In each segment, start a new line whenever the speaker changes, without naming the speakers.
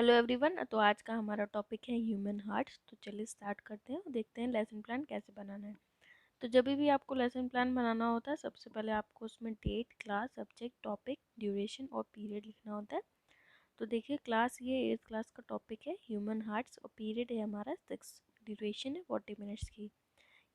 Hello everyone. तो आज का हमारा टॉपिक है ह्यूमन हार्ट्स। तो चलिए स्टार्ट करते हैं और देखते हैं लेसन प्लान कैसे बनाना है। तो जब भी आपको लेसन प्लान बनाना होता है, सबसे पहले आपको उसमें date, class, subject, topic, duration और पीरियड लिखना होता है। तो देखिए, क्लास ये 8th क्लास का टॉपिक है ह्यूमन हार्ट्स और पीरियड है हमारा 6, ड्यूरेशन है 40 मिनट्स की।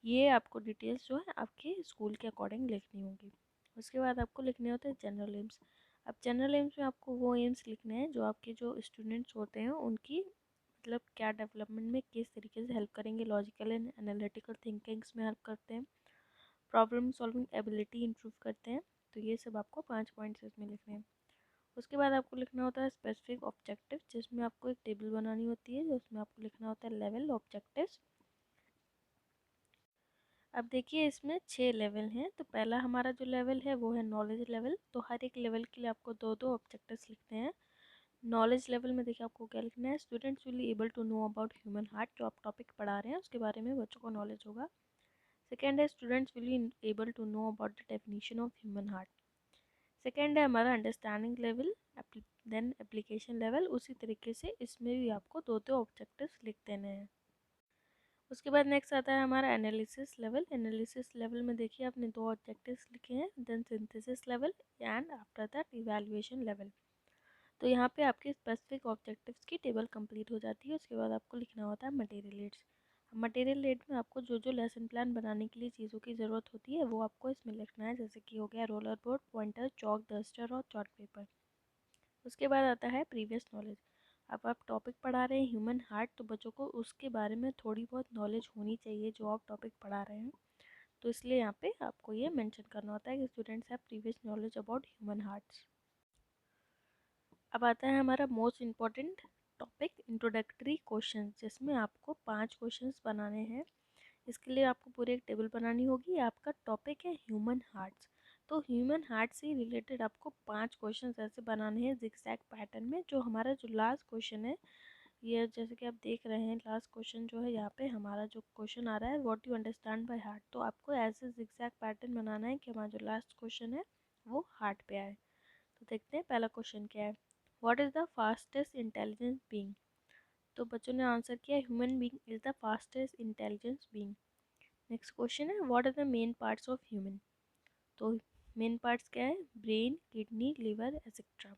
ये आपको डिटेल्स जो है आपके स्कूल के अकॉर्डिंग लिखनी होगी। उसके बाद आपको लिखने होते हैं जनरल एम्स। अब जनरल एम्स में आपको वो एम्स लिखने हैं जो आपके जो स्टूडेंट्स होते हैं उनकी मतलब क्या डेवलपमेंट में किस तरीके से हेल्प करेंगे, लॉजिकल एंड एनालिटिकल थिंकिंग्स में हेल्प करते हैं, प्रॉब्लम सॉल्विंग एबिलिटी इंप्रूव करते हैं। तो ये सब आपको 5 पॉइंट्स इसमें लिखने हैं। उसके बाद आपको लिखना होता है स्पेसिफिक ऑब्जेक्टिव, जिसमें आपको एक टेबल बनानी होती है जिसमें आपको लिखना होता है लेवल ऑब्जेक्टिव्स। अब देखिए, इसमें 6 लेवल हैं। तो पहला हमारा जो लेवल है वो है नॉलेज लेवल। तो हर एक लेवल के लिए आपको दो दो ऑब्जेक्टिव्स लिखने हैं। नॉलेज लेवल में देखिए आपको क्या लिखना है, students will able to know about human heart. जो आप टॉपिक पढ़ा रहे हैं उसके बारे में बच्चों को नॉलेज होगा। सेकेंड है students will be able to know about the definition of human heart. Second है हमारा understanding level. Then application level. उसी तरीके से इसमें भी आपको दो दो ऑब्जेक्टिव्स लिख देने हैं। उसके बाद नेक्स्ट आता है हमारा एनालिसिस लेवल। एनालिसिस लेवल में देखिए आपने दो ऑब्जेक्टिव्स लिखे हैं, then synthesis level and after that evaluation level. तो यहाँ पे आपके स्पेसिफिक ऑब्जेक्टिव्स की टेबल कंप्लीट हो जाती है। उसके बाद आपको लिखना होता है मटेरियल एड्स। मटेरियल एड में आपको जो जो लेसन प्लान बनाने के लिए चीज़ों की ज़रूरत होती है वो आपको इसमें लिखना है, जैसे कि हो गया roller board, pointer, chalk, duster और चार्ट पेपर। उसके बाद आता है प्रीवियस नॉलेज। अब आप टॉपिक पढ़ा रहे हैं ह्यूमन हार्ट, तो बच्चों को उसके बारे में थोड़ी बहुत नॉलेज होनी चाहिए जो आप टॉपिक पढ़ा रहे हैं। तो इसलिए यहाँ पे आपको ये मेंशन करना होता है कि students have previous knowledge about human hearts. अब आता है हमारा most important topic, introductory question, जिसमें आपको 5 क्वेश्चंस बनाने हैं। इसके लिए आपको पूरी एक टेबल बनानी होगी। आपका टॉपिक है ह्यूमन हार्ट्स, तो ह्यूमन हार्ट से रिलेटेड आपको 5 क्वेश्चंस ऐसे बनाने हैं जिगजैग पैटर्न में। जो हमारा जो लास्ट क्वेश्चन है, ये जैसे कि आप देख रहे हैं, लास्ट क्वेश्चन जो है यहाँ पे हमारा जो क्वेश्चन आ रहा है, what you understand by heart. तो आपको ऐसे जिगजैग पैटर्न बनाना है कि हमारा जो लास्ट क्वेश्चन है वो हार्ट पे आए। तो देखते हैं पहला क्वेश्चन क्या है। What is the fastest intelligence being. तो बच्चों ने आंसर किया human being is the fastest intelligence being. Next question है what are the main parts of human. तो मेन पार्ट्स क्या है, brain, kidney, liver etcetera.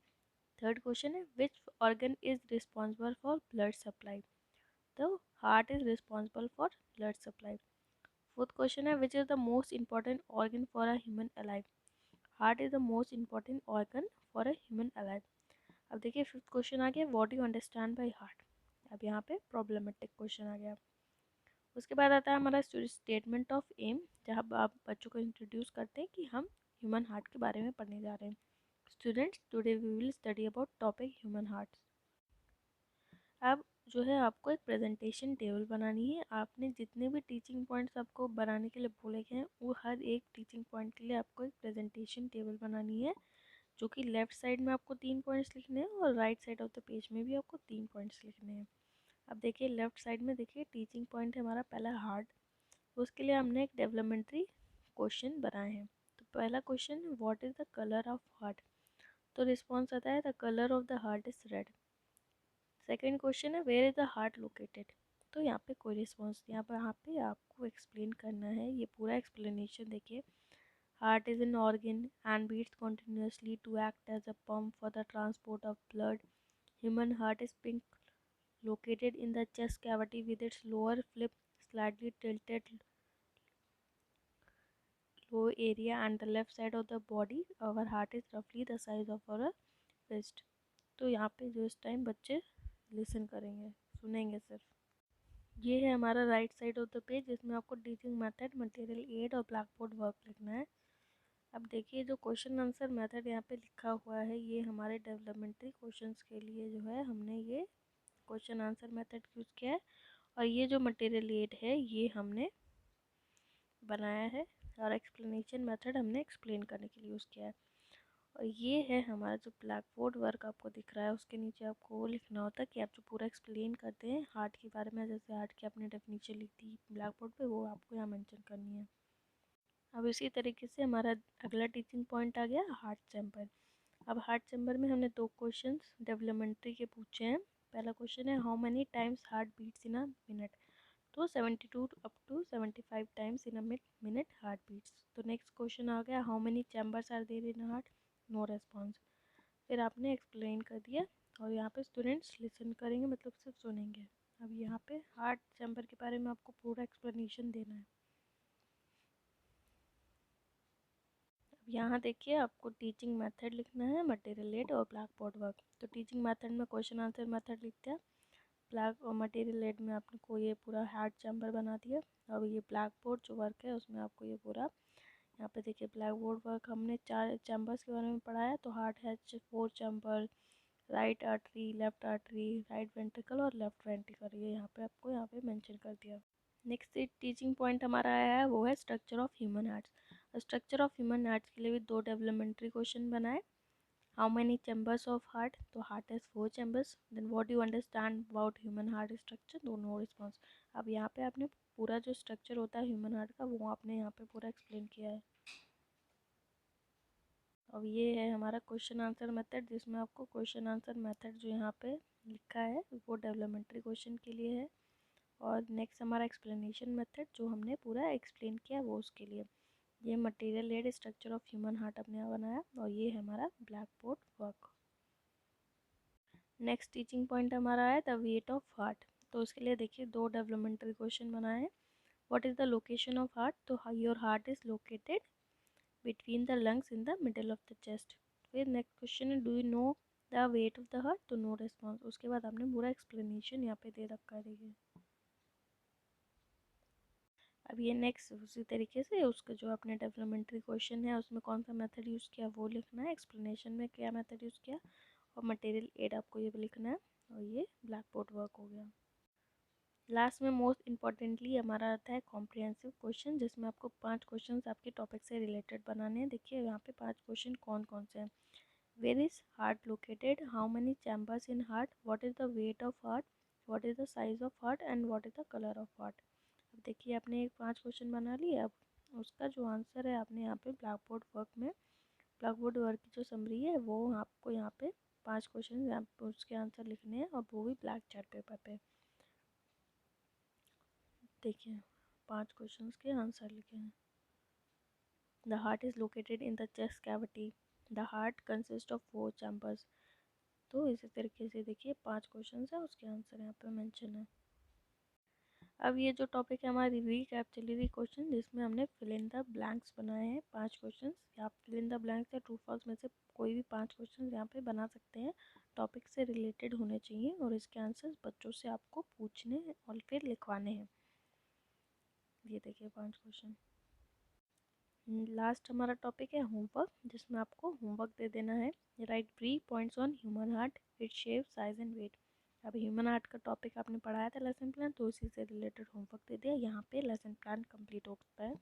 Third question है which organ is responsible for blood supply. तो heart is responsible for blood supply. Fourth question है which is the most important organ for a human alive. Heart is the most important organ for a human alive. अब देखिए fifth question आ गया what you understand by heart. अब यहाँ पे problematic question आ गया। उसके बाद आता है हमारा स्टेटमेंट ऑफ एम, जहाँ आप बच्चों को इंट्रोड्यूस करते हैं कि हम ह्यूमन हार्ट के बारे में पढ़ने जा रहे हैं। Students, today we will study about topic human heart. अब जो है आपको एक प्रेजेंटेशन टेबल बनानी है। आपने जितने भी टीचिंग पॉइंट्स आपको बनाने के लिए बोले गए हैं, वो हर एक टीचिंग पॉइंट के लिए आपको एक प्रेजेंटेशन टेबल बनानी है, जो कि लेफ्ट साइड में आपको 3 पॉइंट्स लिखने हैं और right side of the page में भी आपको 3 पॉइंट्स लिखने हैं। अब देखिए लेफ्ट साइड में देखिए टीचिंग पॉइंट है हमारा पहला हार्ट। उसके लिए हमने एक डेवलपमेंट्री क्वेश्चन बनाए हैं। तो पहला question, what is the colour of heart. तो रिस्पॉन्स आता है the colour of the heart is red. Second question है where is the heart located. तो यहाँ पे कोई रिस्पॉन्स नहीं, यहाँ पे आपको एक्सप्लेन करना है। ये पूरा एक्सप्लेनेशन देखिए। Heart is an organ and beats continuously to act as a pump for the transport of blood. Human heart is pink, located in the chest cavity with its lower flip slightly tilted low area and the left side of the body. Our heart is roughly the size of our fist. तो यहाँ पे जो इस time बच्चे listen करेंगे, सुनेंगे सिर्फ। ये है हमारा right side of the page, जिसमें आपको टीचिंग मेथड, मटेरियल एड और ब्लैक बोर्ड वर्क लिखना है। अब देखिए जो क्वेश्चन आंसर मेथड यहाँ पे लिखा हुआ है, ये हमारे डेवलपमेंट्री क्वेश्चंस के लिए जो है हमने ये क्वेश्चन आंसर मेथड यूज़ किया है। और ये जो मटेरियल एड है ये हमने बनाया है, और एक्सप्लेनेशन मेथड हमने एक्सप्लेन करने के लिए यूज़ किया है। और ये है हमारा जो ब्लैक बोर्ड वर्क आपको दिख रहा है, उसके नीचे आपको वो लिखना होता है कि आप जो पूरा एक्सप्लेन करते हैं हार्ट के बारे में, जैसे हार्ट की आपने डेफिनेशन लिख दी ब्लैक बोर्ड पे, वो आपको यहाँ मेंशन करनी है। अब इसी तरीके से हमारा अगला टीचिंग पॉइंट आ गया हार्ट चैम्बर। अब हार्ट चैम्बर में हमने दो क्वेश्चंस डेवलपमेंट्री के पूछे हैं। पहला क्वेश्चन है how many times heart beats in a minute, तो 72 up to 75 times in a minute heart beats. तो नेक्स्ट क्वेश्चन आ गया how many chambers are there in heart, no response. फिर आपने एक्सप्लेन कर दिया और यहाँ पे स्टूडेंट्स लिसन करेंगे, मतलब सिर्फ सुनेंगे। अब यहाँ पे हार्ट चैम्बर के बारे में आपको पूरा एक्सप्लेनेशन देना है। अब यहाँ देखिए आपको टीचिंग मेथड लिखना है, मटेरियल एड और ब्लैक बोर्ड वर्क। तो टीचिंग मेथड में क्वेश्चन आंसर मेथड लिखते हैं, ब्लैक और मटेरियल एड में आपने को ये पूरा हार्ट चैम्बर बना दिया। अब ये ब्लैक बोर्ड जो वर्क है उसमें आपको ये पूरा, यहाँ पे देखिए ब्लैक बोर्ड वर्क हमने 4 चैम्बर्स के बारे में पढ़ा है। तो heart has 4 chamber, right artery, left artery, right ventricle और लेफ्ट वेंट्रिकल, ये यहाँ पे आपको यहाँ पे मेंशन कर दिया। नेक्स्ट टीचिंग पॉइंट हमारा आया है वो है structure of human hearts. Structure of human hearts के लिए भी 2 डेवलपमेंट्री क्वेश्चन बनाए। How many chambers of heart, तो heart has 4 chambers. Then what you understand about human heart structure, दोनों रिस्पॉन्स। अब यहाँ पे आपने पूरा जो स्ट्रक्चर होता है ह्यूमन हार्ट का वो आपने यहाँ पे पूरा एक्सप्लेन किया है। अब ये है हमारा क्वेश्चन आंसर मेथड, जिसमें आपको क्वेश्चन आंसर मेथड जो यहाँ पे लिखा है वो डेवलपमेंट्री क्वेश्चन के लिए है। और नेक्स्ट हमारा एक्सप्लेनेशन मेथड जो हमने पूरा एक्सप्लेन किया वो उसके लिए। ये material aid structure of human heart अपने यहाँ बनाया और ये है हमारा black board work. Next teaching point हमारा है द वेट ऑफ हार्ट। तो उसके लिए देखिए 2 डेवलपमेंट्री क्वेश्चन बनाए हैं। What is the location of heart, तो your heart is located between the lungs in the middle of the chest. फिर नेक्स्ट क्वेश्चन है do you know the weight of the heart, तो no response. उसके बाद आपने पूरा explanation यहाँ पे दे रखा है देखिए। अब ये नेक्स्ट उसी तरीके से उसका जो आपने डेवलपमेंट्री क्वेश्चन है उसमें कौन सा मेथड यूज़ किया वो लिखना है, एक्सप्लेनेशन में क्या मेथड यूज़ किया, और मटेरियल एड आपको ये भी लिखना है। और ये ब्लैक बोर्ड वर्क हो गया। लास्ट में मोस्ट इम्पॉर्टेंटली हमारा आता है कॉम्प्रिहेंसिव क्वेश्चन, जिसमें आपको 5 क्वेश्चन आपके टॉपिक से रिलेटेड बनाने हैं। देखिए यहाँ पे 5 क्वेश्चन कौन कौन से हैं। Where is heart located, how many chambers in heart, what is the weight of heart, what is the size of heart and what is the colour of heart. अब देखिए आपने एक 5 क्वेश्चन बना लिए। अब उसका जो आंसर है आपने यहाँ पे ब्लैक बोर्ड वर्क में, ब्लैक बोर्ड वर्क की जो समरी है वो आपको यहाँ पे 5 क्वेश्चन यहाँ पे उसके आंसर लिखने हैं, और वो भी ब्लैक चार्ट पेपर पे। देखिए 5 क्वेश्चन के आंसर लिखे हैं। The heart is located in the chest cavity, the heart consist of 4 chambers. तो इसी तरीके से देखिए 5 क्वेश्चन है उसके आंसर यहाँ पे मेंशन है। अब ये जो टॉपिक है हमारी रीकैप्चुलरी क्वेश्चन, जिसमें हमने फिल इन द ब्लैंक्स बनाए हैं 5 क्वेश्चन। आप फिल इन द ब्लैंक्स या ट्रू फॉल्स में से कोई भी 5 क्वेश्चन यहाँ पे बना सकते हैं, टॉपिक से रिलेटेड होने चाहिए और इसके आंसर्स बच्चों से आपको पूछने और फिर लिखवाने हैं। ये देखिए 5 क्वेश्चन। लास्ट हमारा टॉपिक है होमवर्क, जिसमें आपको होमवर्क दे देना है। Write 3 points on human heart, it shape, size and weight. अब ह्यूमन हार्ट का टॉपिक आपने पढ़ाया था लेसन प्लान, तो उसी से रिलेटेड होमवर्क दे दिया। यहाँ पे लेसन प्लान कंप्लीट हो चुका है।